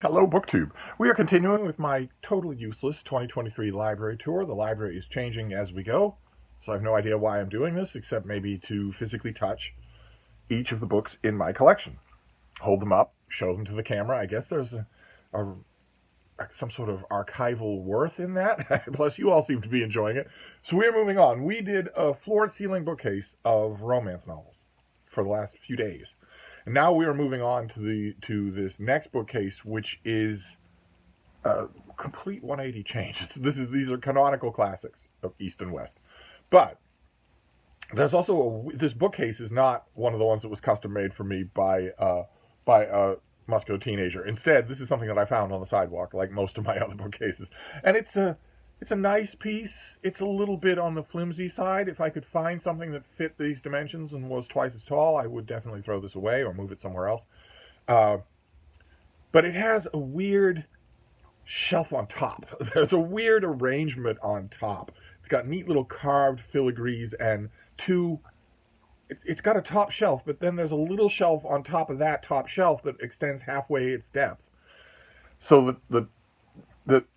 Hello, BookTube. We are continuing with my totally useless 2023 library tour. The library is changing as we go, so I have no idea why I'm doing this, except maybe to physically touch each of the books in my collection. Hold them up, show them to the camera. I guess there's some sort of archival worth in that. Plus, you all seem to be enjoying it. So we're moving on. We did a floor-to-ceiling bookcase of romance novels for the last few days. And now we are moving on to this next bookcase, which is a complete 180 change. These are canonical classics of East and West. But there's also this bookcase is not one of the ones that was custom made for me by a Musco teenager. Instead, this is something that I found on the sidewalk, like most of my other bookcases. And it's a nice piece. It's a little bit on the flimsy side. If I could find something that fit these dimensions and was twice as tall, I would definitely throw this away or move it somewhere else. But it has a weird shelf on top. There's a weird arrangement on top. It's got neat little carved filigrees and it's got a top shelf, but then there's a little shelf on top of that top shelf that extends halfway its depth. So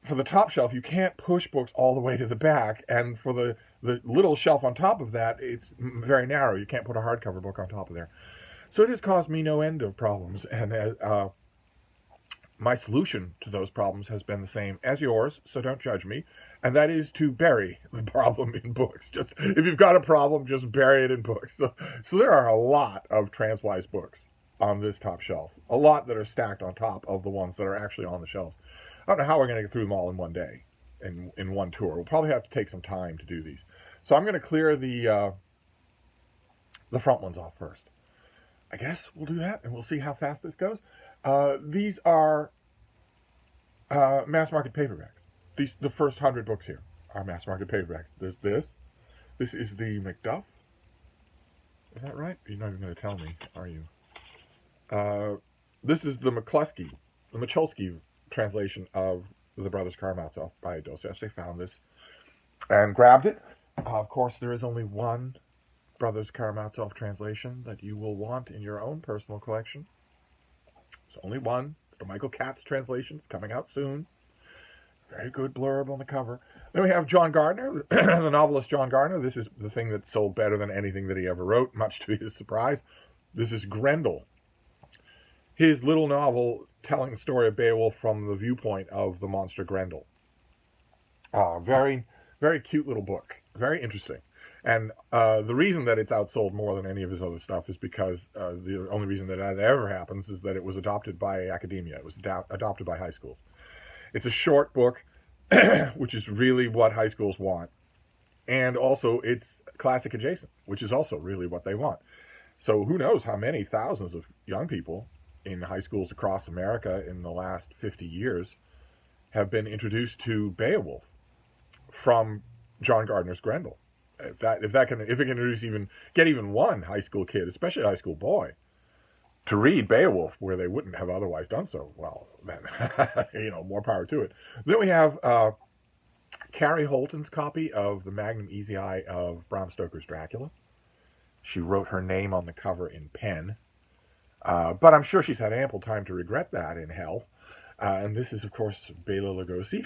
for the top shelf, you can't push books all the way to the back, and for the little shelf on top of that, it's very narrow. You can't put a hardcover book on top of there. So it has caused me no end of problems, and my solution to those problems has been the same as yours, so don't judge me, and that is to bury the problem in books. Just if you've got a problem, just bury it in books. So there are a lot of Transwise books on this top shelf, a lot that are stacked on top of the ones that are actually on the shelves. I don't know how we're going to get through them all in one day, in one tour. We'll probably have to take some time to do these. So I'm going to clear the front ones off first. I guess we'll do that, and we'll see how fast this goes. These are mass market paperbacks. The first 100 books here are mass market paperbacks. There's this. This is the Macduff. Is that right? You're not even going to tell me, are you? This is the Michalski translation of The Brothers Karamazov by Dostoevsky. Found this and grabbed it. Of course, there is only one Brothers Karamazov translation that you will want in your own personal collection. There's only one. It's the Michael Katz translation. It's coming out soon. Very good blurb on the cover. Then we have John Gardner, the novelist John Gardner. This is the thing that sold better than anything that he ever wrote, much to his surprise. This is Grendel, his little novel telling the story of Beowulf from the viewpoint of the monster Grendel. Very, very cute little book. Very interesting. And the reason that it's outsold more than any of his other stuff is because the only reason that ever happens is that it was adopted by academia. It was adopted by high schools. It's a short book, which is really what high schools want. And also, it's classic adjacent, which is also really what they want. So who knows how many thousands of young people in high schools across America in the last 50 years have been introduced to Beowulf from John Gardner's Grendel. If it can introduce get even one high school kid, especially a high school boy, to read Beowulf where they wouldn't have otherwise done so, well, then, more power to it. Then we have Carrie Holton's copy of the Magnum Easy Eye of Bram Stoker's Dracula. She wrote her name on the cover in pen, but I'm sure she's had ample time to regret that in hell. And this is, of course, Bela Lugosi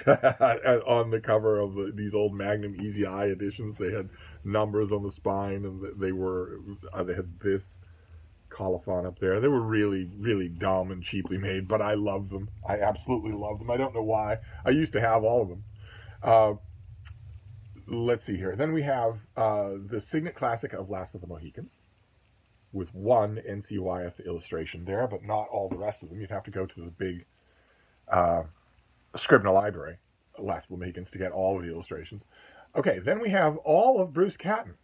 on the cover of these old Magnum Easy Eye editions. They had numbers on the spine, and they had this colophon up there. They were really, really dumb and cheaply made, but I loved them. I absolutely loved them. I don't know why. I used to have all of them. Let's see here. Then we have the Signet Classic of Last of the Mohicans, with one N.C. Wyeth illustration there, but not all the rest of them. You'd have to go to the big Scribner Library, Last of the Mohicans, to get all of the illustrations. Okay, then we have all of Bruce Catton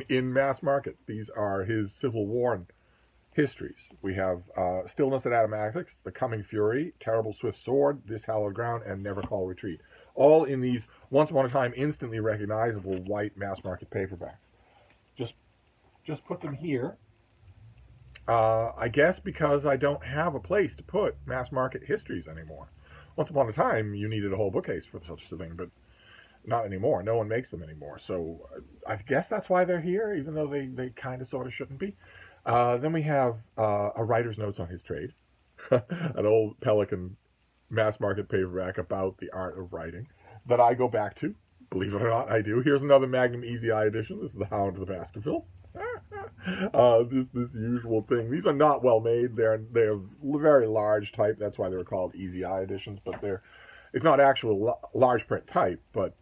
in mass market. These are his Civil War histories. We have Stillness at Appomattox, The Coming Fury, Terrible Swift Sword, This Hallowed Ground, and Never Call Retreat. All in these once upon a time instantly recognizable white mass market paperbacks. Just put them here. I guess because I don't have a place to put mass market histories anymore. Once upon a time, you needed a whole bookcase for such a thing, but not anymore. No one makes them anymore. So I guess that's why they're here, even though they kind of sort of shouldn't be. Then we have a writer's notes on his trade, an old Pelican mass market paperback about the art of writing that I go back to. Believe it or not, I do. Here's another Magnum Easy Eye edition. This is The Hound of the Baskervilles. This usual thing. These are not well made. They're very large type. That's why they're called Easy Eye editions. But it's not actual large print type. But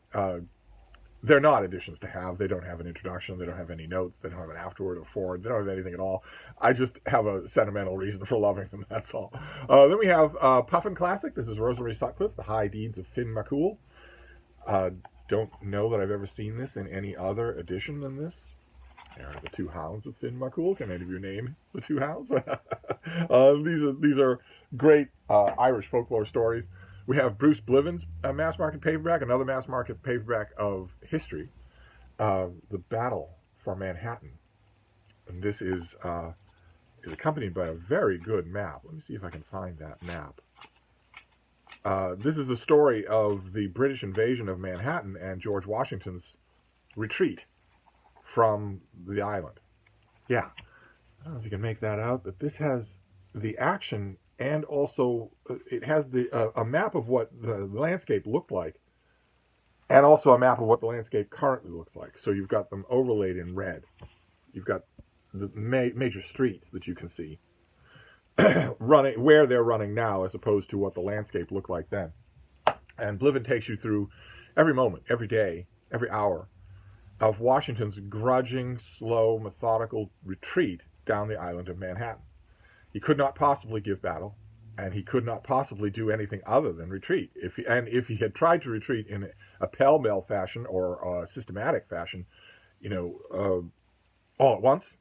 they're not editions to have. They don't have an introduction. They don't have any notes. They don't have an afterword or forward. They don't have anything at all. I just have a sentimental reason for loving them. That's all. Then we have Puffin Classic. This is Rosemary Sutcliffe, The High Deeds of Finn McCool. Don't know that I've ever seen this in any other edition than this. There are the Two Hounds of Finn McCool. Can any of you name the Two Hounds? These are great Irish folklore stories. We have Bruce Bliven's mass market paperback, another mass market paperback of history, The Battle for Manhattan. And this is accompanied by a very good map. Let me see if I can find that map. This is a story of the British invasion of Manhattan and George Washington's retreat from the island. Yeah, I don't know if you can make that out, but this has the action and also it has a map of what the landscape looked like and also a map of what the landscape currently looks like. So you've got them overlaid in red. You've got the major streets that you can see running where they're running now as opposed to what the landscape looked like then. And Bliven takes you through every moment, every day, every hour of Washington's grudging, slow, methodical retreat down the island of Manhattan. He could not possibly give battle, and he could not possibly do anything other than retreat. If he had tried to retreat in a pell-mell fashion or a systematic fashion, all at once,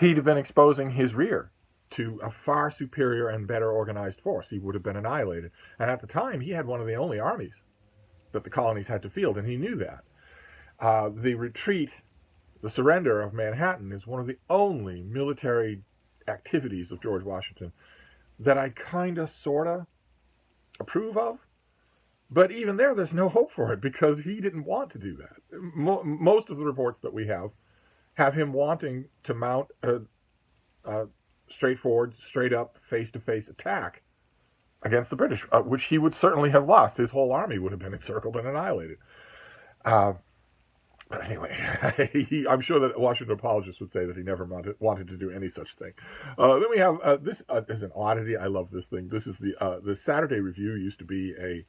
he'd have been exposing his rear to a far superior and better organized force. He would have been annihilated. And at the time, he had one of the only armies that the colonies had to field, and he knew that. The retreat, the surrender of Manhattan, is one of the only military activities of George Washington that I kind of, sort of approve of. But even there's no hope for it because he didn't want to do that. Most of the reports that we have him wanting to mount a straightforward, straight-up, face-to-face attack against the British, which he would certainly have lost. His whole army would have been encircled and annihilated. But anyway, I'm sure that Washington apologists would say that he never wanted to do any such thing. Then we have this is an oddity. I love this thing. This is the Saturday Review. Used to be a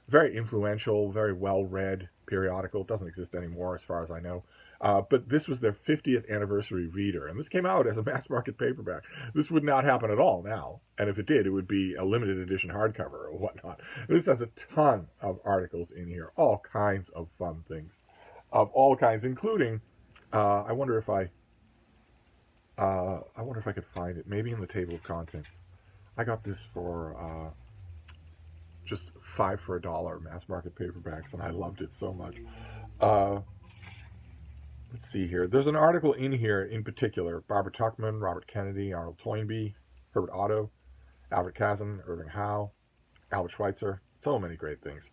very influential, very well-read periodical. It doesn't exist anymore, as far as I know. But this was their 50th anniversary reader, and this came out as a mass market paperback. This would not happen at all now, and if it did, it would be a limited edition hardcover or whatnot. This has a ton of articles in here, all kinds of fun things. Of all kinds, including, I wonder if I could find it. Maybe in the table of contents. I got this for just $5 for $1 mass market paperbacks, and I loved it so much. Let's see here. There's an article in here in particular. Barbara Tuchman, Robert Kennedy, Arnold Toynbee, Herbert Otto, Albert Kazan, Irving Howe, Albert Schweitzer. So many great things.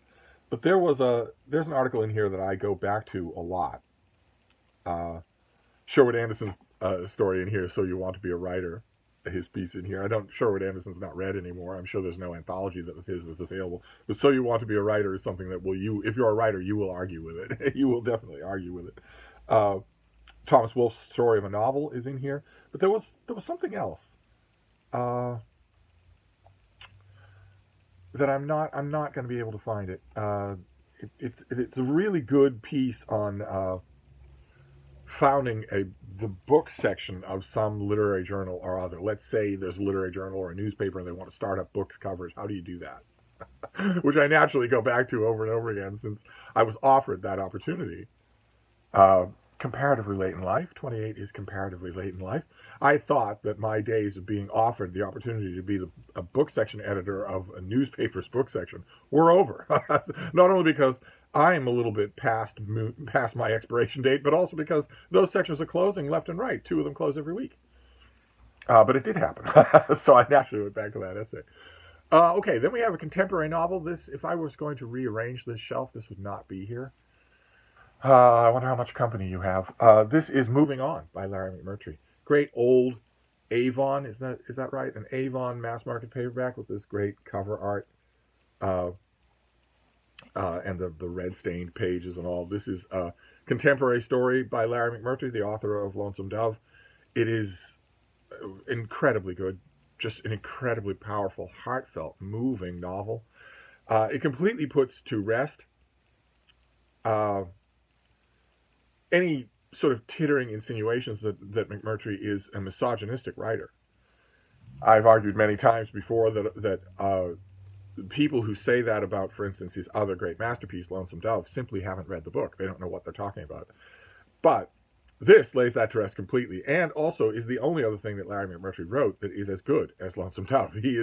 But there's an article in here that I go back to a lot. Sherwood Anderson's story in here, So You Want to Be a Writer, his piece in here. Sherwood Anderson's not read anymore. I'm sure there's no anthology of his that's available. But So You Want to Be a Writer is something that if you're a writer, you will argue with it. You will definitely argue with it. Thomas Wolfe's Story of a Novel is in here. But there was something else. That I'm not going to be able to find it. It's a really good piece on founding the book section of some literary journal or other. Let's say there's a literary journal or a newspaper and they want to start up books covers. How do you do that? Which I naturally go back to over and over again since I was offered that opportunity. Comparatively late in life. 28 is comparatively late in life. I thought that my days of being offered the opportunity to be a book section editor of a newspaper's book section were over. Not only because I'm a little bit past my expiration date, but also because those sections are closing left and right. 2 of them close every week. But it did happen. So I naturally went back to that essay. Okay, then we have a contemporary novel. If I was going to rearrange this shelf, this would not be here. I wonder how much company you have. This is Moving On by Larry McMurtry. Great old Avon, is that right? An Avon mass market paperback with this great cover art. uh, and the red-stained pages and all. This is a contemporary story by Larry McMurtry, the author of Lonesome Dove. It is incredibly good, just an incredibly powerful, heartfelt, moving novel. It completely puts to rest any sort of tittering insinuations that McMurtry is a misogynistic writer. I've argued many times before that people who say that about, for instance, his other great masterpiece, Lonesome Dove, simply haven't read the book. They don't know what they're talking about. But this lays that to rest completely, and also is the only other thing that Larry McMurtry wrote that is as good as Lonesome Dove. He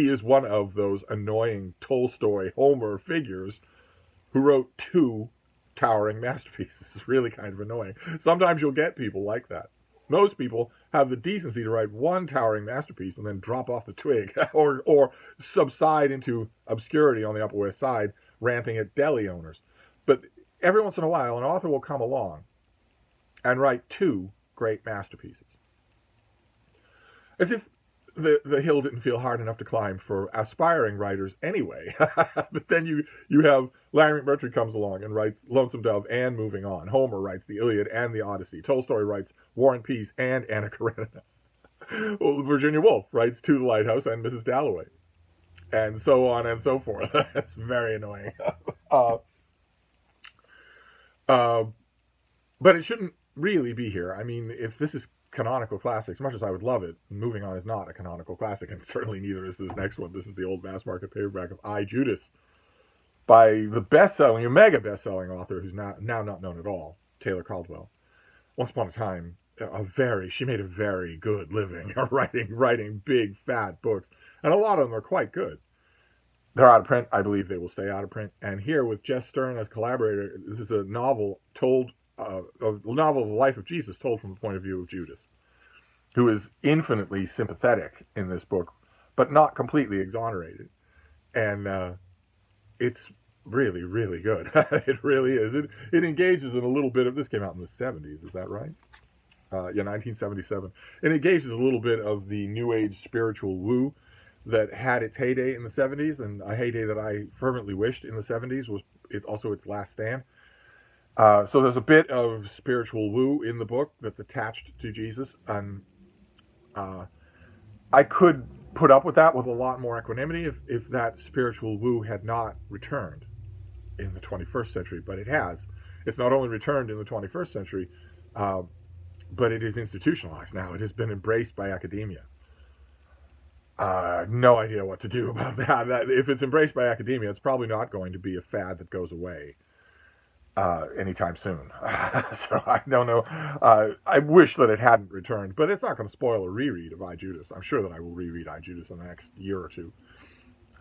is one of those annoying Tolstoy Homer figures who wrote two towering masterpieces. It's really kind of annoying. Sometimes you'll get people like that. Most people have the decency to write one towering masterpiece and then drop off the twig or subside into obscurity on the Upper West Side, ranting at deli owners. But every once in a while, an author will come along and write two great masterpieces. As if the hill didn't feel hard enough to climb for aspiring writers anyway. But then you have Larry McMurtry comes along and writes Lonesome Dove and Moving On. Homer writes the Iliad and the Odyssey. Tolstoy writes War and Peace and Anna Karenina. Well, Virginia Woolf writes To the Lighthouse and Mrs. Dalloway. And so on and so forth. It's very annoying. But it shouldn't really be here. I mean, if this is canonical classics, much as I would love it, Moving On is not a canonical classic, and certainly neither is this next one. This is the old mass market paperback of I, Judas, by the mega best-selling author who's now not known at all, Taylor Caldwell. Once upon a time, she made a very good living writing big, fat books, and a lot of them are quite good. They're out of print. I believe they will stay out of print. And here, with Jess Stern as collaborator, this is a novel told a novel of the life of Jesus told from the point of view of Judas, who is infinitely sympathetic in this book, but not completely exonerated. And it's really, really good. It really is. It engages in a little bit of, this came out in the 70s, is that right? 1977. It engages a little bit of the New Age spiritual woo that had its heyday in the 70s, and a heyday that I fervently wished in the 70s was also its last stand. So there's a bit of spiritual woo in the book that's attached to Jesus, and I could put up with that with a lot more equanimity if that spiritual woo had not returned in the 21st century, but it has. It's not only returned in the 21st century, but it is institutionalized now. It has been embraced by academia. No idea what to do about that. If it's embraced by academia, it's probably not going to be a fad that goes away anytime soon. So I don't know. I wish that it hadn't returned, but it's not going to spoil a reread of I, Judas. I'm sure that I will reread I, Judas in the next year or two.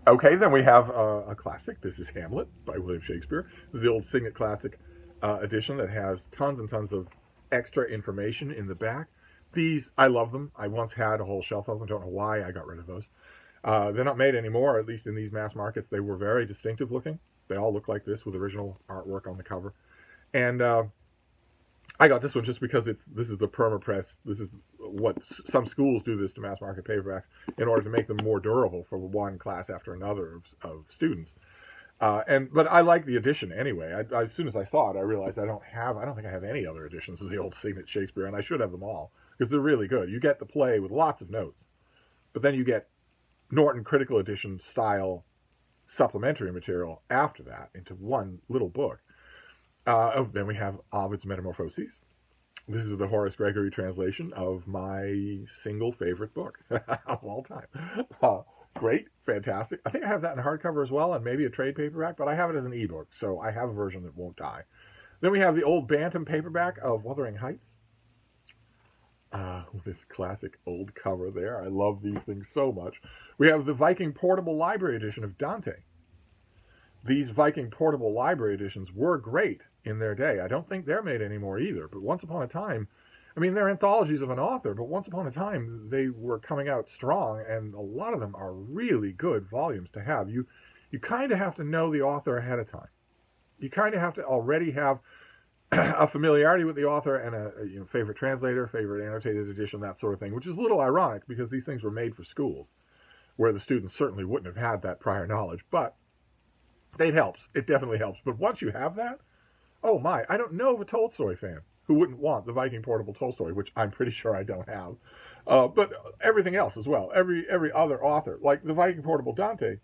Okay, then we have a classic. This is Hamlet by William Shakespeare. This is the old Signet Classic edition that has tons and tons of extra information in the back. These, I love them. I once had a whole shelf of them. Don't know why I got rid of those. They're not made anymore, at least in these mass markets. They were very distinctive looking. They all look like this with original artwork on the cover. And I got this one just because this is the permapress. This is what some schools do this to mass market paperbacks in order to make them more durable for one class after another of students. But I like the edition anyway. As soon as I saw it, I realized I don't think I have any other editions of the old Signet Shakespeare, and I should have them all because they're really good. You get the play with lots of notes, but then you get Norton Critical Edition style supplementary material after that into one little book. Then we have Ovid's Metamorphoses. This is the Horace Gregory translation of my single favorite book of all time. Great, fantastic. I think I have that in hardcover as well, and maybe a trade paperback, but I have it as an ebook, so I have a version that won't die. Then we have the old Bantam paperback of Wuthering Heights. With this classic old cover there. I love these things so much. We have the Viking Portable Library Edition of Dante. These Viking Portable Library Editions were great in their day. I don't think they're made anymore either, but once upon a time, I mean, they're anthologies of an author, but once upon a time, they were coming out strong, and a lot of them are really good volumes to have. You kind of have to know the author ahead of time. You kind of have to already have a familiarity with the author and a favorite translator, favorite annotated edition, that sort of thing, which is a little ironic because these things were made for schools, where the students certainly wouldn't have had that prior knowledge. But It helps. It definitely helps. But once you have that, oh my, I don't know of a Tolstoy fan who wouldn't want the Viking Portable Tolstoy, which I'm pretty sure I don't have. But everything else as well. Every other author, like the Viking Portable Dante.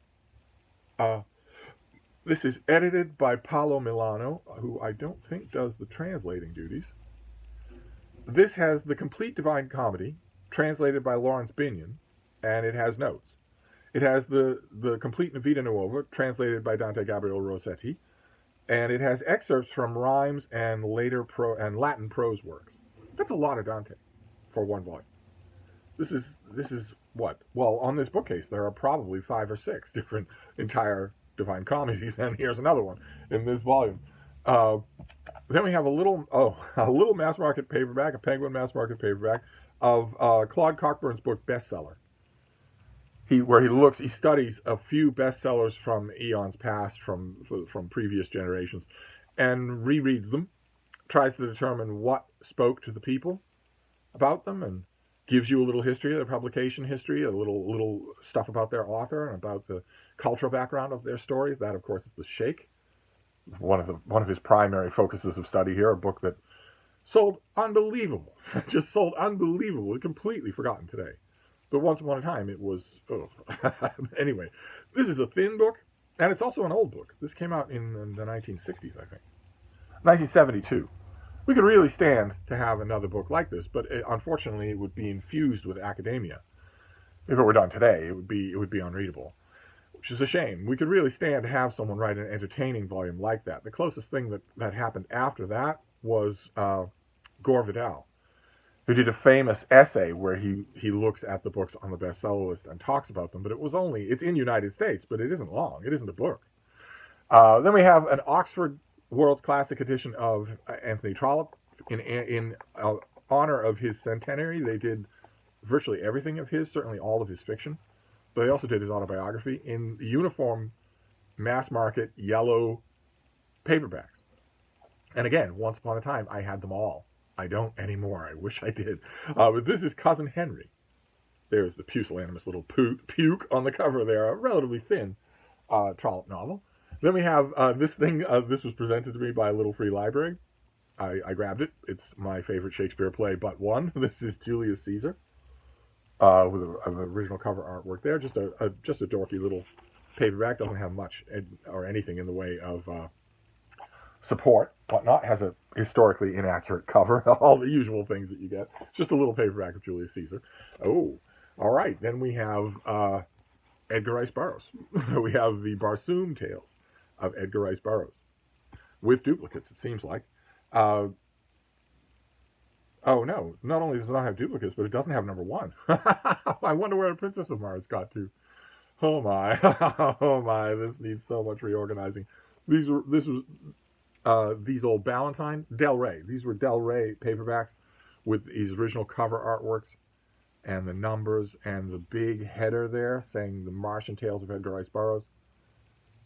This is edited by Paolo Milano, who I don't think does the translating duties. This has the complete Divine Comedy, translated by Lawrence Binion, and it has notes. It has the complete Vita Nuova, translated by Dante Gabriel Rossetti, and it has excerpts from rhymes and Latin prose works. That's a lot of Dante for one volume. This is what? Well, on this bookcase there are probably 5 or 6 different entire Divine Comedies, and here's another one in this volume. Then we have a little mass market paperback, a Penguin mass market paperback of Claude Cockburn's book Bestseller. He studies a few bestsellers from eons past, from previous generations, and rereads them, tries to determine what spoke to the people about them, and gives you a little history of their publication history, a little stuff about their author and about the cultural background of their stories. That, of course, is the Shake, one of his primary focuses of study here. A book that sold unbelievable, just sold unbelievable, completely forgotten today. But once upon a time, it was. Oh. Anyway, this is a thin book, and it's also an old book. This came out in the 1960s, I think, 1972. We could really stand to have another book like this, but unfortunately, it would be infused with academia. If it were done today, it would be unreadable, which is a shame. We could really stand to have someone write an entertaining volume like that. The closest thing that happened after that was Gore Vidal, who did a famous essay where he looks at the books on the bestseller list and talks about them. But it's in the United States, but it isn't long. It isn't a book. Then we have an Oxford World's Classic edition of Anthony Trollope in honor of his centenary. They did virtually everything of his, certainly all of his fiction, but they also did his autobiography in uniform mass market yellow paperbacks. And again, once upon a time, I had them all. I don't anymore. I wish I did. But this is Cousin Henry. There's the pusillanimous little puke on the cover there, a relatively thin Trollope novel. Then we have this thing. This was presented to me by a little free library. I grabbed it. It's my favorite Shakespeare play but one. This is Julius Caesar, with an original cover artwork there. Just a dorky little paperback. Doesn't have much or anything in the way of support, whatnot. Has a historically inaccurate cover. All the usual things that you get. Just a little paperback of Julius Caesar. Oh, all right. Then we have Edgar Rice Burroughs. We have the Barsoom Tales of Edgar Rice Burroughs, with duplicates, it seems like. Oh no, not only does it not have duplicates, but it doesn't have number 1. I wonder where the Princess of Mars got to. Oh my, oh my, this needs so much reorganizing. These old Ballantine, Del Rey. These were Del Rey paperbacks with these original cover artworks and the numbers and the big header there saying the Martian Tales of Edgar Rice Burroughs.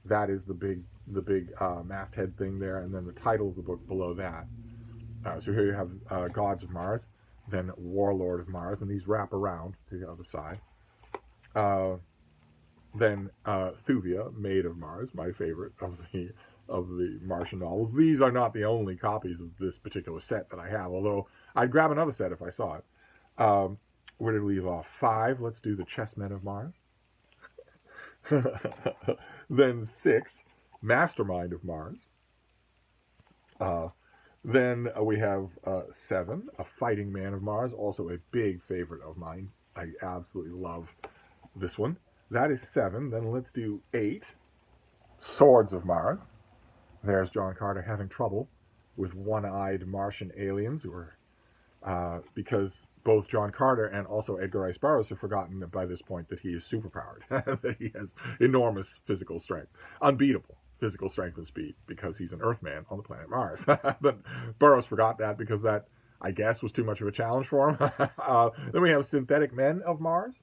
That is the big masthead thing there, and then the title of the book below that. So here you have Gods of Mars, then Warlord of Mars, and these wrap around to the other side. Then Thuvia, Maid of Mars, my favorite of the Martian novels. These are not the only copies of this particular set that I have, although I'd grab another set if I saw it. Where did we leave off? 5. Let's do the Chessmen of Mars. Then 6, Mastermind of Mars. Then we have 7, A Fighting Man of Mars, also a big favorite of mine. I absolutely love this one. That is 7. Then let's do 8, Swords of Mars. There's John Carter having trouble with one-eyed Martian aliens, because both John Carter and also Edgar Rice Burroughs have forgotten that by this point that he is superpowered, that he has enormous physical strength, unbeatable physical strength and speed, because he's an Earthman on the planet Mars. But Burroughs forgot that because that, I guess, was too much of a challenge for him. Then we have Synthetic Men of Mars.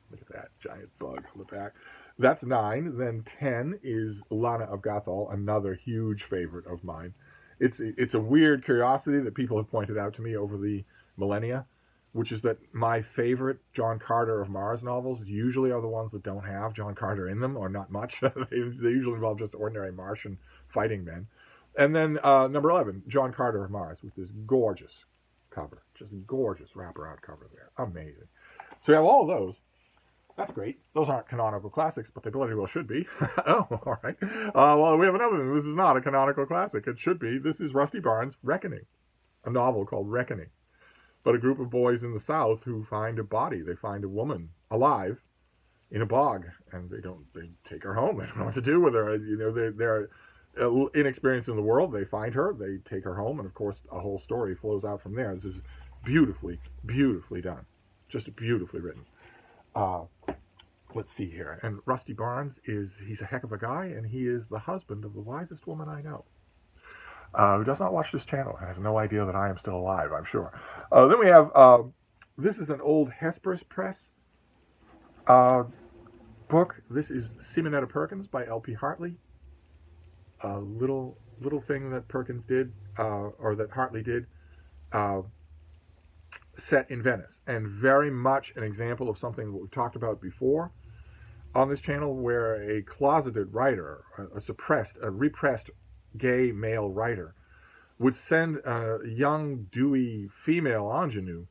Look at that giant bug on the back. That's 9. Then 10 is Lana of Gathol, another huge favorite of mine. It's a weird curiosity that people have pointed out to me over the millennia. which is that my favorite John Carter of Mars novels usually are the ones that don't have John Carter in them, or not much. They usually involve just ordinary Martian fighting men. And then number 11, John Carter of Mars, with this gorgeous cover. Just gorgeous wraparound cover there. Amazing. So we have all of those. That's great. Those aren't canonical classics, but they bloody well should be. Oh, all right. Well, we have another one. This is not a canonical classic. It should be. This is Rusty Barnes' Reckoning, a novel called Reckoning. But a group of boys in the South who find a body. They find a woman alive in a bog, and they take her home. They don't know what to do with her. You know, they're inexperienced in the world. They find her. They take her home, and of course, a whole story flows out from there. This is beautifully, beautifully done. Just beautifully written. Let's see here. And Rusty Barnes he's a heck of a guy, and he is the husband of the wisest woman I know, who does not watch this channel and has no idea that I am still alive, I'm sure. Then we have, this is an old Hesperus Press book. This is Simonetta Perkins by L.P. Hartley. A little thing that Perkins did, or that Hartley did, set in Venice, and very much an example of something that we've talked about before on this channel, where a closeted writer, a repressed gay male writer, would send a young, dewy female ingenue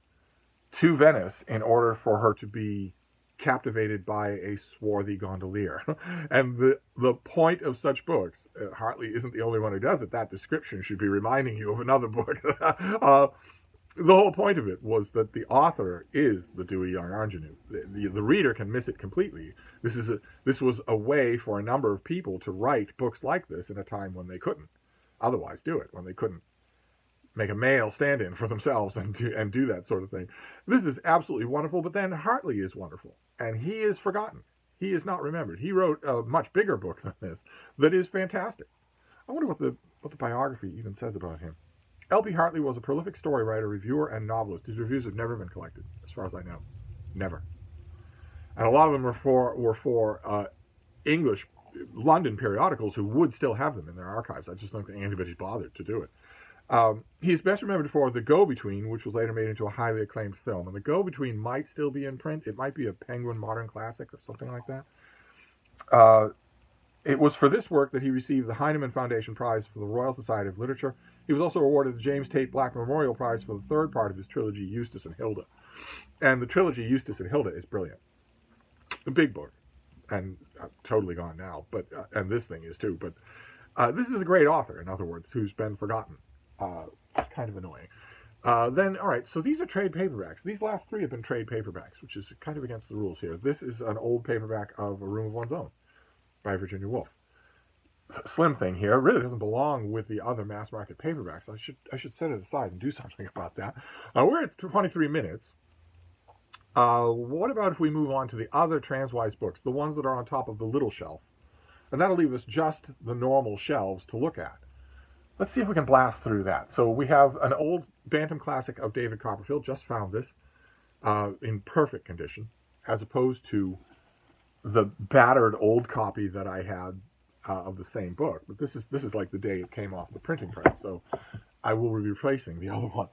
to Venice in order for her to be captivated by a swarthy gondolier. And the point of such books, Hartley isn't the only one who does it, that description should be reminding you of another book. The whole point of it was that the author is the dewy young ingenue. The reader can miss it completely. This was a way for a number of people to write books like this in a time when they couldn't otherwise do it, when they couldn't make a male stand-in for themselves and do that sort of thing. This is absolutely wonderful, but then Hartley is wonderful, and he is forgotten. He is not remembered. He wrote a much bigger book than this that is fantastic. I wonder what the biography even says about him. L.P. Hartley was a prolific story writer, reviewer, and novelist. His reviews have never been collected, as far as I know. Never. And a lot of them were for English London periodicals who would still have them in their archives. I just don't think anybody's bothered to do it. He is best remembered for The Go-Between, which was later made into a highly acclaimed film. And The Go-Between might still be in print. It might be a Penguin Modern Classic or something like that. It was for this work that he received the Heinemann Foundation Prize for the Royal Society of Literature. He was also awarded the James Tate Black Memorial Prize for the third part of his trilogy, Eustace and Hilda. And the trilogy, Eustace and Hilda, is brilliant. A big book. And totally gone now, but and this thing is too. But this is a great author, in other words, who's been forgotten. Kind of annoying. Then, all right, so these are trade paperbacks. These last three have been trade paperbacks, which is kind of against the rules here. This is an old paperback of A Room of One's Own by Virginia Woolf. Slim thing here. It really doesn't belong with the other mass market paperbacks. I should set it aside and do something about that. We're at 23 minutes. What about if we move on to the other Transwise books, the ones that are on top of the little shelf? And that'll leave us just the normal shelves to look at. Let's see if we can blast through that. So we have an old Bantam classic of David Copperfield. Just found this in perfect condition, as opposed to the battered old copy that I had of the same book. But this is like the day it came off the printing press. So I will be replacing the other one.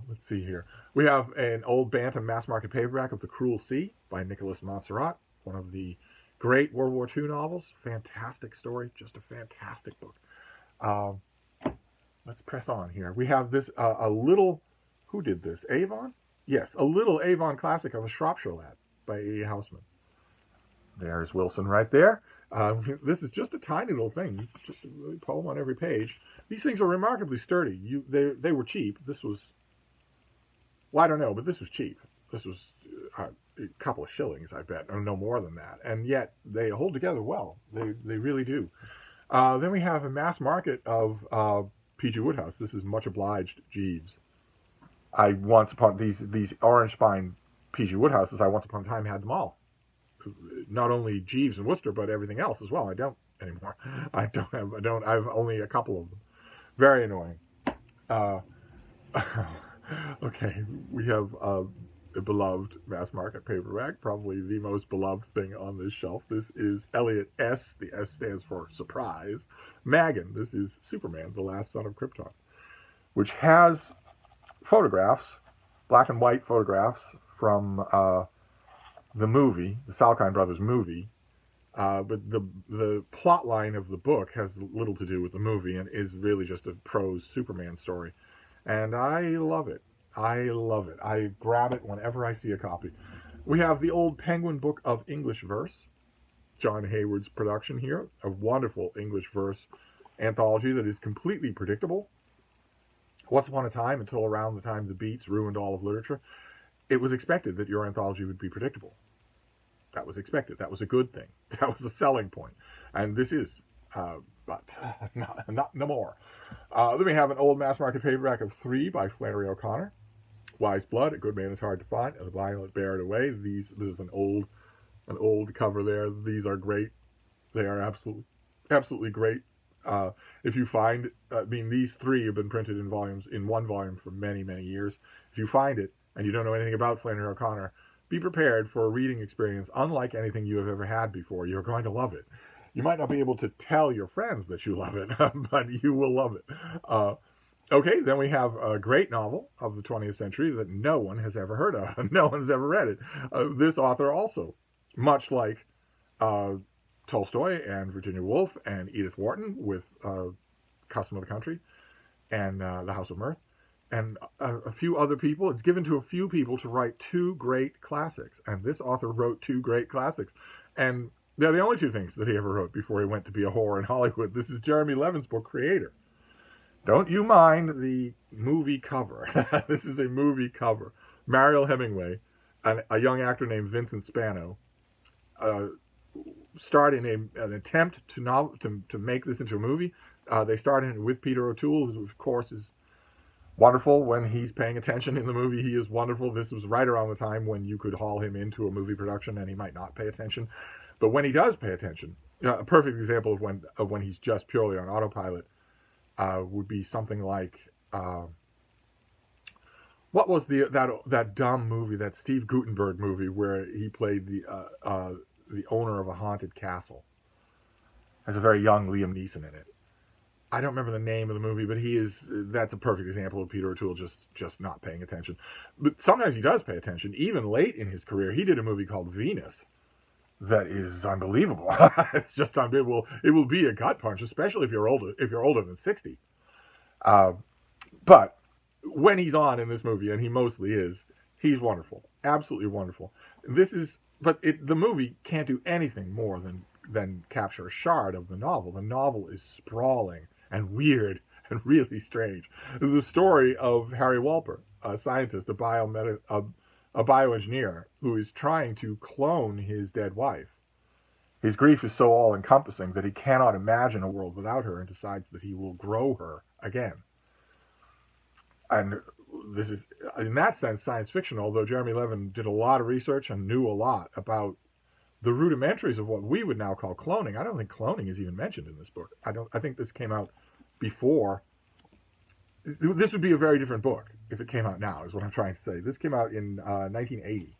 Let's see here. We have an old Bantam mass market paperback of The Cruel Sea by Nicholas Montserrat, one of the great World War II novels. Fantastic story, just a fantastic book. Let's press on here. We have this, a little, who did this? Avon? Yes, a little Avon classic of A Shropshire Lad by A. Houseman. There's Wilson right there. This is just a tiny little thing, just a poem on every page. These things are remarkably sturdy. They were cheap. This was, well, I don't know, but this was cheap. This was a couple of shillings, I bet, or no more than that. And yet they hold together well. They really do. Then we have a mass market of P.G. Wodehouse. This is Much Obliged, Jeeves. I once upon these orange spine P.G. Woodhouses, I once upon a time had them all. Not only Jeeves and Worcester, but everything else as well. I don't anymore. I have only a couple of them. Very annoying. Okay, we have a beloved mass market paperback, probably the most beloved thing on this shelf. This is Eliot S. The S stands for surprise. Magan. This is Superman, the Last Son of Krypton, which has photographs black and white photographs from the movie, the Salkind Brothers movie. But the plot line of the book has little to do with the movie and is really just a prose Superman story. And I love it. I love it. I grab it whenever I see a copy. We have the Old Penguin Book of English Verse, John Hayward's production here, a wonderful English verse anthology that is completely predictable. Once upon a time, until around the time the Beats ruined all of literature, it was expected that your anthology would be predictable. That was expected. That was a good thing. That was a selling point. And this is, but not no more. Then we have an old mass market paperback of 3 by Flannery O'Connor. Wise Blood, A Good Man Is Hard to Find, and The Violent Bear It Away. This is an old cover there. These are great. They are absolutely great. If you find, these 3 have been printed in one volume for many, many years. If you find it and you don't know anything about Flannery O'Connor, be prepared for a reading experience unlike anything you have ever had before. You're going to love it. You might not be able to tell your friends that you love it, but you will love it. Okay, then we have a great novel of the 20th century that no one has ever heard of. No one's ever read it. This author also, much like Tolstoy and Virginia Woolf and Edith Wharton with Custom of the Country and The House of Mirth, and a few other people. It's given to a few people to write 2 great classics. And this author wrote 2 great classics. And they're the only 2 things that he ever wrote before he went to be a whore in Hollywood. This is Jeremy Levin's book, Creator. Don't you mind the movie cover. This is a movie cover. Mariel Hemingway, a young actor named Vincent Spano, starred in an attempt to make this into a movie. They started with Peter O'Toole, who of course is wonderful when he's paying attention in the movie. He is wonderful. This was right around the time when you could haul him into a movie production and he might not pay attention. But when he does pay attention, a perfect example of when he's just purely on autopilot would be something like what was that dumb movie, that Steve Guttenberg movie where he played the owner of a haunted castle? Has a very young Liam Neeson in it. I don't remember the name of the movie, but that's a perfect example of Peter O'Toole just not paying attention. But sometimes he does pay attention. Even late in his career, he did a movie called Venus that is unbelievable. It's just unbelievable. It will be a gut punch, especially if you're older than 60. But when he's on in this movie, and he mostly is, he's wonderful. Absolutely wonderful. The movie can't do anything more than capture a shard of the novel. The novel is sprawling and weird and really strange. The story of Harry Walper, a scientist, a bioengineer who is trying to clone his dead wife. His grief is so all-encompassing that he cannot imagine a world without her and decides that he will grow her again. And this is, in that sense, science fiction, although Jeremy Levin did a lot of research and knew a lot about the rudimentaries of what we would now call cloning. I don't think cloning is even mentioned in this book. I think this came out before. This would be a very different book if it came out now, is what I'm trying to say. This came out in 1980.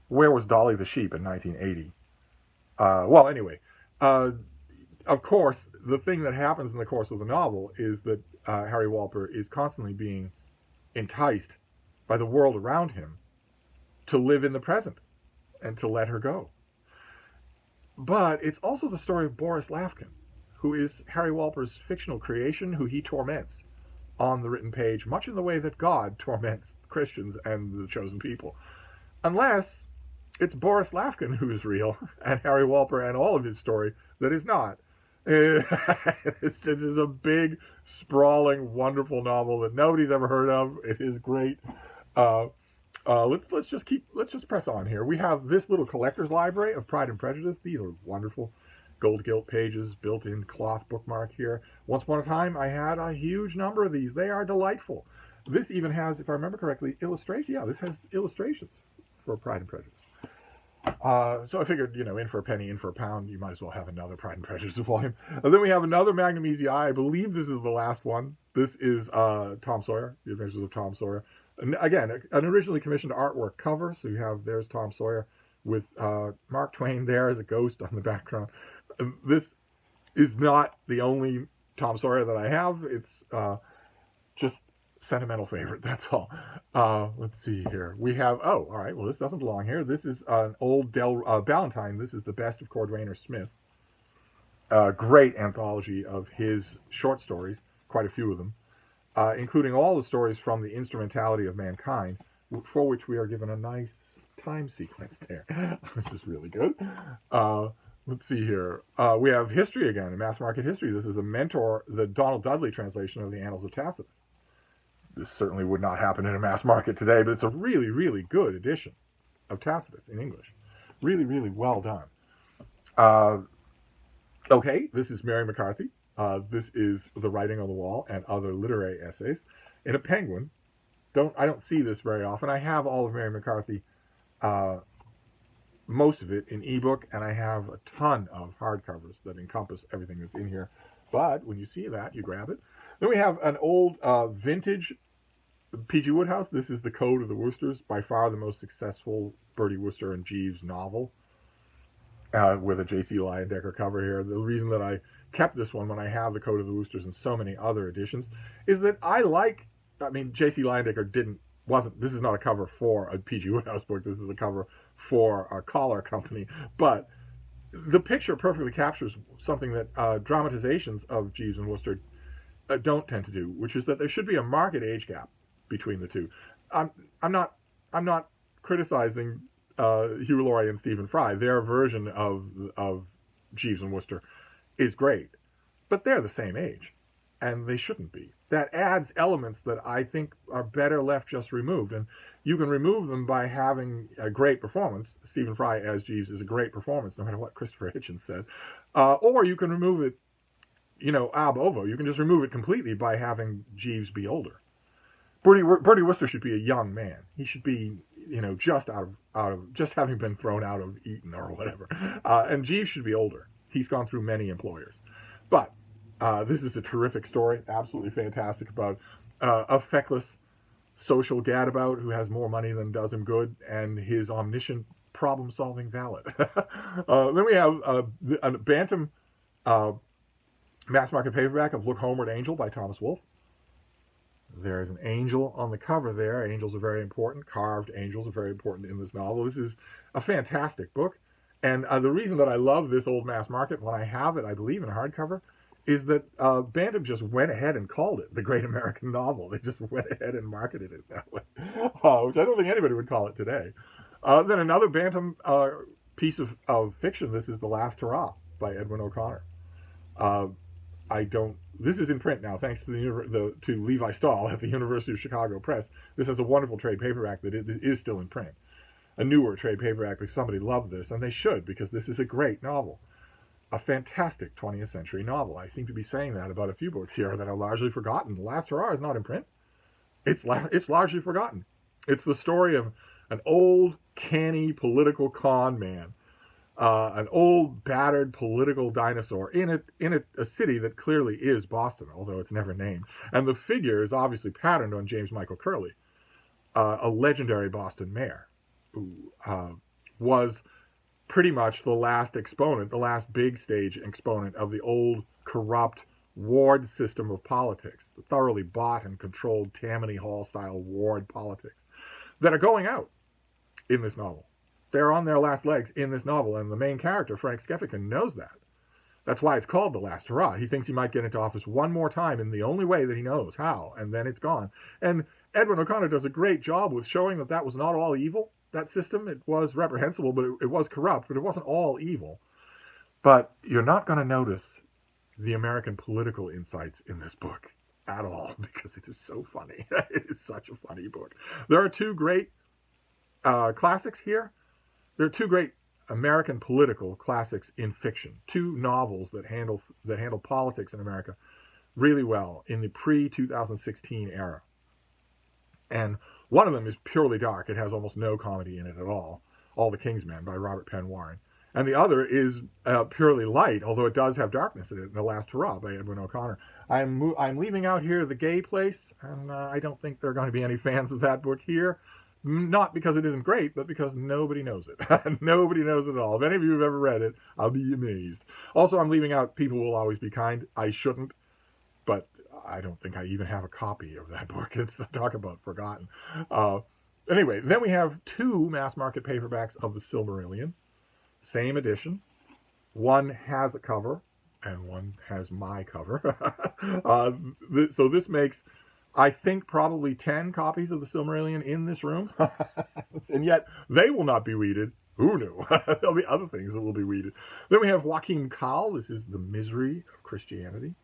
Where was Dolly the Sheep in 1980? Anyway, of course, the thing that happens in the course of the novel is that Harry Walper is constantly being enticed by the world around him to live in the present and to let her go. But it's also the story of Boris Lafkin, who is Harry Walper's fictional creation, who he torments on the written page, much in the way that God torments Christians and the chosen people. Unless it's Boris Lafkin who is real, and Harry Walper and all of his story that is not. This is a big, sprawling, wonderful novel that nobody's ever heard of. It is great. Let's just press on here. We have this little collector's library of Pride and Prejudice. These are wonderful gold gilt pages, built-in cloth bookmark here. Once upon a time, I had a huge number of these. They are delightful. This even has, if I remember correctly, illustration. Yeah, this has illustrations for Pride and Prejudice. So I figured, in for a penny, in for a pound, you might as well have another Pride and Prejudice volume. And then we have another Magnum Easy Eye. I believe this is the last one. This is Tom Sawyer, The Adventures of Tom Sawyer. And again, an originally commissioned artwork cover. So there's Tom Sawyer with Mark Twain there as a ghost on the background. This is not the only Tom Sawyer that I have. It's just sentimental favorite, that's all. Let's see here. We have, oh, all right, well, this doesn't belong here. This is an old Ballantyne. This is the best of Cordrayner Smith. Great anthology of his short stories, quite a few of them, including all the stories from The Instrumentality of Mankind, for which we are given a nice time sequence there. This is really good. Let's see here. We have history again, in mass market history. This is the Donald Dudley translation of the Annals of Tacitus. This certainly would not happen in a mass market today, but it's a really, really good edition of Tacitus in English. Really, really well done. Okay, this is Mary McCarthy. This is The Writing on the Wall and Other Literary Essays in a Penguin. I don't see this very often. I have all of Mary McCarthy, most of it in ebook, and I have a ton of hardcovers that encompass everything that's in here. But when you see that, you grab it. Then we have an old vintage P.G. Wodehouse. This is The Code of the Woosters, by far the most successful Bertie Wooster and Jeeves novel, with a J.C. Leyendecker cover here. The reason that I kept this one when I have The Code of the Woosters and so many other editions is that J.C. Leyendecker this is not a cover for a P.G. Wodehouse book. This is a cover for a collar company. But the picture perfectly captures something that dramatizations of Jeeves and Wooster don't tend to do, which is that there should be a marked age gap between the two. I'm not criticizing Hugh Laurie and Stephen Fry. Their version of Jeeves and Wooster is great, but they're the same age, and they shouldn't be. That adds elements that I think are better left just removed, and you can remove them by having a great performance. Stephen Fry as Jeeves is a great performance, no matter what Christopher Hitchens said. Or you can remove it, ab ovo. You can just remove it completely by having Jeeves be older. Bertie Wooster should be a young man. He should be, just just having been thrown out of Eton or whatever. And Jeeves should be older. He's gone through many employers. But this is a terrific story, absolutely fantastic, about a feckless social gadabout who has more money than does him good, and his omniscient problem-solving valet. Then we have a Bantam mass market paperback of Look Homeward, Angel by Thomas Wolfe. There's an angel on the cover there. Angels are very important. Carved angels are very important in this novel. This is a fantastic book. And the reason that I love this old mass market, when I have it, I believe, in hardcover, is that Bantam just went ahead and called it the Great American Novel. They just went ahead and marketed it that way, which I don't think anybody would call it today. Then another Bantam piece of fiction. This is The Last Hurrah by Edwin O'Connor. This is in print now, thanks to to Levi Stahl at the University of Chicago Press. This has a wonderful trade paperback that is still in print. A newer trade paperback, because somebody loved this, and they should, because this is a great novel. A fantastic 20th century novel. I seem to be saying that about a few books here that are largely forgotten. The Last Hurrah is not in print. It's largely forgotten. It's the story of an old, canny political con man, an old, battered political dinosaur in a city that clearly is Boston, although it's never named. And the figure is obviously patterned on James Michael Curley, a legendary Boston mayor, who was pretty much the last big stage exponent of the old, corrupt ward system of politics, the thoroughly bought and controlled Tammany Hall-style ward politics that are going out in this novel. They're on their last legs in this novel, and the main character, Frank Skeffican, knows that. That's why it's called The Last Hurrah. He thinks he might get into office one more time in the only way that he knows how, and then it's gone. And Edwin O'Connor does a great job with showing that that was not all evil, that system. It was reprehensible, but it was corrupt, but it wasn't all evil. But you're not going to notice the American political insights in this book at all, because it is so funny. It is such a funny book. There are two great classics here. There are two great American political classics in fiction, two novels that handle politics in America really well in the pre-2016 era. And one of them is purely dark. It has almost no comedy in it at all. All the King's Men by Robert Penn Warren. And the other is purely light, although it does have darkness in it, The Last Hurrah by Edwin O'Connor. I'm leaving out here The Gay Place, and I don't think there are going to be any fans of that book here. Not because it isn't great, but because nobody knows it. Nobody knows it at all. If any of you have ever read it, I'll be amazed. Also, I'm leaving out People Will Always Be Kind. I shouldn't, but I don't think I even have a copy of that book. It's talk about forgotten. Anyway, then we have 2 mass market paperbacks of the Silmarillion, same edition. One has a cover, and one has my cover. So this makes, I think, probably 10 copies of the Silmarillion in this room, and yet they will not be weeded. Who knew? There'll be other things that will be weeded. Then we have Joachim Kahl. This is The Misery of Christianity.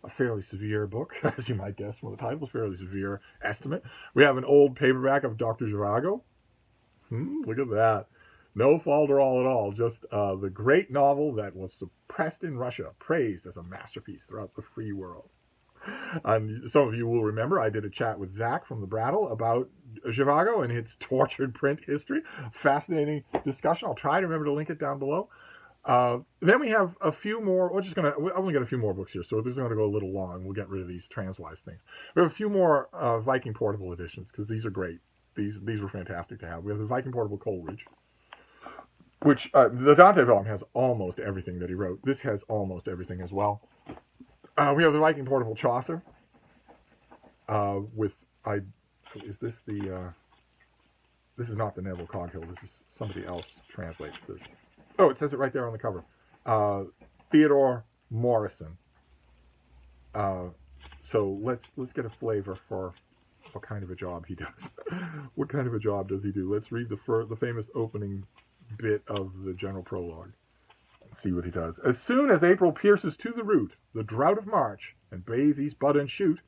A fairly severe book, as you might guess from the title, fairly severe estimate. We have an old paperback of Dr. Zhivago. Look at that. No falderall at all. Just the great novel that was suppressed in Russia, praised as a masterpiece throughout the free world. And some of you will remember I did a chat with Zach from the Brattle about Zhivago and its tortured print history. Fascinating discussion. I'll try to remember to link it down below. Then we have a few more. I've only got a few more books here, so this is going to go a little long. We'll get rid of these transwise things. We have a few more Viking Portable editions, because these are great. These were fantastic to have. We have the Viking Portable Coleridge, which the Dante volume has almost everything that he wrote. This has almost everything as well. We have the Viking Portable Chaucer. Is this the? This is not the Neville Coghill. This is somebody else translates this. Oh, it says it right there on the cover. Theodore Morrison. So let's get a flavor for what kind of a job he does. What kind of a job does he do? Let's read the famous opening bit of the general prologue and see what he does. As soon as April pierces to the root the drought of March, and bathes each bud and shoot,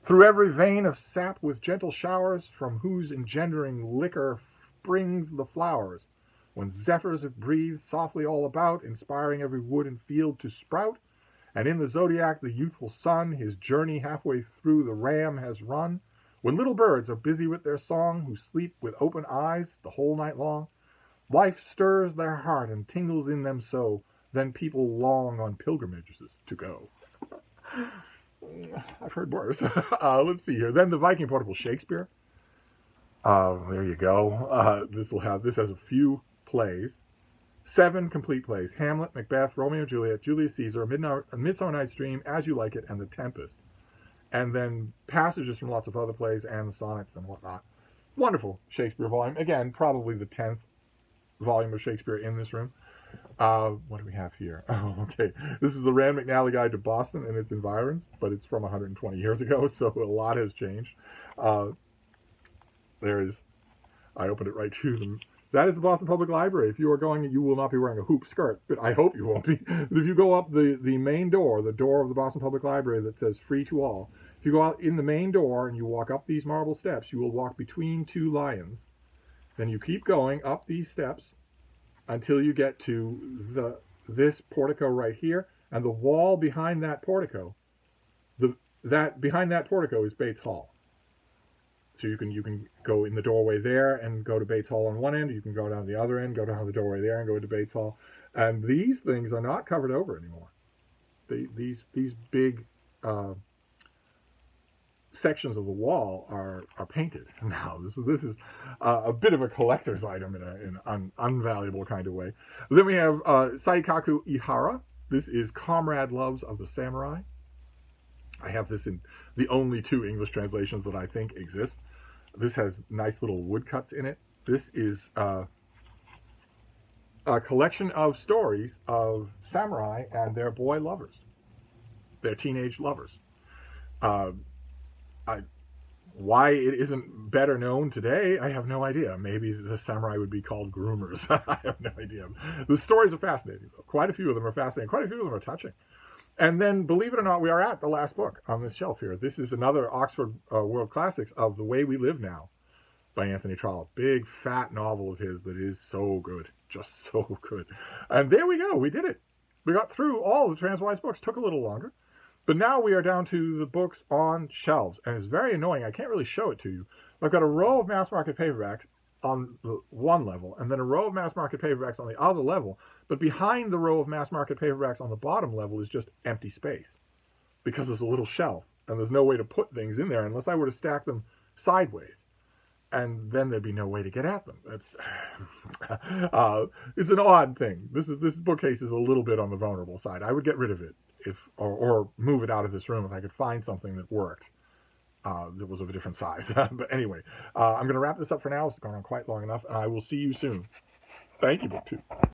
through every vein of sap with gentle showers, from whose engendering liquor springs the flowers, when zephyrs have breathed softly all about, inspiring every wood and field to sprout, and in the zodiac the youthful sun his journey halfway through the ram has run, when little birds are busy with their song, who sleep with open eyes the whole night long, life stirs their heart and tingles in them so, then people long on pilgrimages to go. I've heard worse. Let's see here. Then the Viking Portable Shakespeare. There you go. This has a few plays, 7 complete plays: Hamlet, Macbeth, Romeo and Juliet, Julius Caesar, A Midsummer Night's Dream, As You Like It, and The Tempest. And then passages from lots of other plays and the sonnets and whatnot. Wonderful Shakespeare volume. Again, probably the 10th volume of Shakespeare in this room. What do we have here? Oh, okay. This is the Rand McNally Guide to Boston and its environs, but it's from 120 years ago, so a lot has changed. I opened it right to them. That is the Boston Public Library. If you are going, you will not be wearing a hoop skirt, but I hope you won't be. But if you go up the main door, the door of the Boston Public Library that says free to all, if you go out in the main door and you walk up these marble steps, you will walk between 2 lions. Then you keep going up these steps until you get to this portico right here, and the wall behind that portico. Behind that portico is Bates Hall. So you can go in the doorway there and go to Bates Hall on one end. You can go down the other end, go down the doorway there, and go to Bates Hall. And these things are not covered over anymore. These big sections of the wall are painted now. This is a bit of a collector's item in an unvaluable kind of way. Then we have Saikaku Ihara. This is Comrade Loves of the Samurai. I have this in the only 2 English translations that I think exist. This has nice little woodcuts in it. This is a collection of stories of samurai and their boy lovers, their teenage lovers. Why it isn't better known today, I have no idea. Maybe the samurai would be called groomers. I have no idea. The stories are fascinating, though. Quite a few of them are fascinating. Quite a few of them are touching. And then, believe it or not, we are at the last book on this shelf here. This is another Oxford World Classics of The Way We Live Now by Anthony Trollope. Big, fat novel of his that is so good. Just so good. And there we go. We did it. We got through all the Transwise books. Took a little longer. But now we are down to the books on shelves. And it's very annoying. I can't really show it to you. I've got a row of mass market paperbacks on the one level, and then a row of mass market paperbacks on the other level. But behind the row of mass market paperbacks on the bottom level is just empty space, because there's a little shelf, and there's no way to put things in there unless I were to stack them sideways. and then there'd be no way to get at them. That's it's an odd thing. This bookcase is a little bit on the vulnerable side. I would get rid of it or move it out of this room if I could find something that worked. That was of a different size. But anyway, I'm going to wrap this up for now. It's gone on quite long enough, and I will see you soon. Thank you, BookTube.